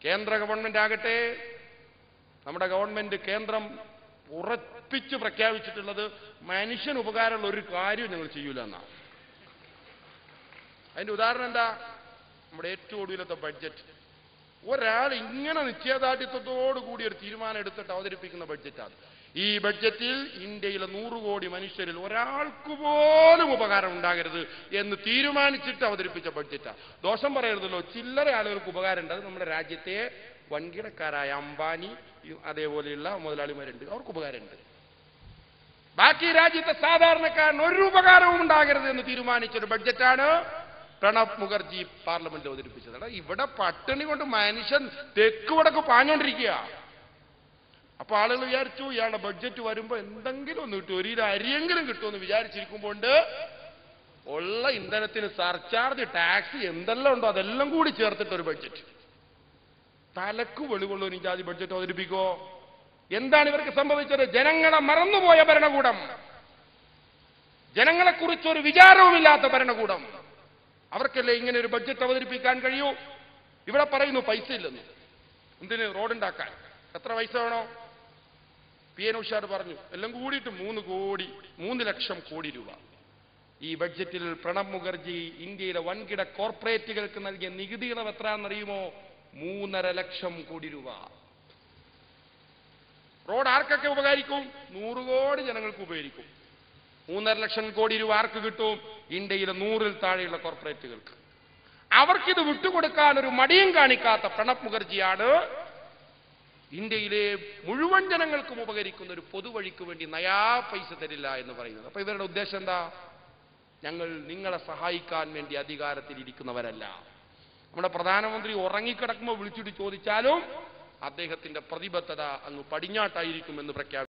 കേന്ദ്ര ഗവൺമെന്റ് ആകട്ടെ, നമ്മുടെ ഗവൺമെന്റ് കേന്ദ്രം ഉറപ്പിച്ച് പ്രഖ്യാപിച്ചിട്ടുള്ളത് മനുഷ്യന് ഉപകാരമുള്ള ഒരു കാര്യം ഞങ്ങൾ ചെയ്യൂല എന്നാണ്. അതിന്റെ ഉദാഹരണം എന്താ? നമ്മുടെ ഏറ്റവും ഒടുവിലത്തെ ബഡ്ജറ്റ്. ഒരാൾ ഇങ്ങനെ നിശ്ചയദാർഢ്യത്തോടു കൂടി ഒരു തീരുമാനം എടുത്തിട്ട് അവതരിപ്പിക്കുന്ന ബഡ്ജറ്റാണ്. ഈ ബഡ്ജറ്റിൽ ഇന്ത്യയിലെ 100 കോടി മനുഷ്യരിൽ ഒരാൾക്ക് പോലും ഉപകാരം ഉണ്ടാകരുത് എന്ന് തീരുമാനിച്ചിട്ട് അവതരിപ്പിച്ച ബഡ്ജറ്റാണ്. ദോഷം പറയരുതല്ലോ, ചില്ലറ ആളുകൾക്ക് ഉപകാരം ഉണ്ട്. അത് നമ്മുടെ രാജ്യത്തെ വൻകിടക്കാരായ അംബാനി അതേപോലെയുള്ള മുതലാളിമാരുണ്ട്, അവർക്ക് ഉപകാരമുണ്ട്. ബാക്കി രാജ്യത്തെ സാധാരണക്കാരന് ഒരു ഉപകാരവും ഉണ്ടാകരുത് എന്ന് തീരുമാനിച്ചൊരു ബഡ്ജറ്റാണ് പ്രണബ് മുഖർജി പാർലമെന്റ് അവതരിപ്പിച്ചത്. ഇവിടെ പട്ടിണി കൊണ്ട് മനുഷ്യൻ തെക്ക് വടക്ക് പാഞ്ഞോണ്ടിരിക്കുക. അപ്പൊ ആളുകൾ വിചാരിച്ചു ഇയാളുടെ ബഡ്ജറ്റ് വരുമ്പോ എന്തെങ്കിലും ഒന്ന് കിട്ടും, ഒരു അരിയെങ്കിലും കിട്ടുമെന്ന് വിചാരിച്ചിരിക്കുമ്പോണ്ട് ഉള്ള ഇന്ധനത്തിന് സർചാർജ്, ടാക്സ് എന്തെല്ലാം ഉണ്ടോ അതെല്ലാം കൂടി ചേർത്തിട്ടൊരു ബഡ്ജറ്റ്. തലക്ക് വെളിവുള്ള ഒരു ജാതി ബഡ്ജറ്റ് അവതരിപ്പിക്കോ? എന്താണ് ഇവർക്ക് സംഭവിച്ചത്? ജനങ്ങളെ മറന്നുപോയ ഭരണകൂടം, ജനങ്ങളെക്കുറിച്ചൊരു വിചാരവുമില്ലാത്ത ഭരണകൂടം. അവർക്കല്ലേ ഇങ്ങനെ ഒരു ബഡ്ജറ്റ് അവതരിപ്പിക്കാൻ കഴിയൂ? ഇവിടെ പറയുന്നു പൈസ ഇല്ലെന്ന്. എന്തിന്? റോഡുണ്ടാക്കാൻ. എത്ര പൈസ വേണോ? പി.എൻ. ഉഷാർ പറഞ്ഞു എല്ലാം കൂടിയിട്ട് 3 ലക്ഷം കോടി രൂപ. ഈ ബഡ്ജറ്റിൽ പ്രണബ് മുഖർജി ഇന്ത്യയിലെ വൻകിട കോർപ്പറേറ്റുകൾക്ക് നൽകിയ നികുതി ഇളവ് എത്രയാണെന്നറിയുമോ? 3.5 ലക്ഷം കോടി രൂപ. റോഡ് ആർക്കൊക്കെ ഉപകരിക്കും? 100 കോടി ജനങ്ങൾക്ക് ഉപകരിക്കും. 3.5 ലക്ഷം കോടി രൂപ ആർക്ക് കിട്ടും? ഇന്ത്യയിലെ 100-ൽ താഴെയുള്ള കോർപ്പറേറ്റുകൾക്ക്. അവർക്കിത് വിട്ടുകൊടുക്കാൻ ഒരു മടിയും കാണിക്കാത്ത പ്രണബ് മുഖർജിയാണ് ഇന്ത്യയിലെ മുഴുവൻ ജനങ്ങൾക്കും ഉപകരിക്കുന്ന ഒരു പൊതുവഴിക്ക് വേണ്ടി നയാ പൈസ തരില്ല എന്ന് പറയുന്നത്. അപ്പൊ ഇവരുടെ ഉദ്ദേശം എന്താ? ഞങ്ങൾ നിങ്ങളെ സഹായിക്കാൻ വേണ്ടി അധികാരത്തിൽ ഇരിക്കുന്നവരല്ല. നമ്മുടെ പ്രധാനമന്ത്രി ഉറങ്ങിക്കിടക്കുമ്പോൾ വിളിച്ചിട്ട് ചോദിച്ചാലും അദ്ദേഹത്തിന്റെ പ്രതിബദ്ധത അങ്ങ് പടിഞ്ഞാട്ടായിരിക്കുമെന്ന് പ്രഖ്യാപിച്ചു.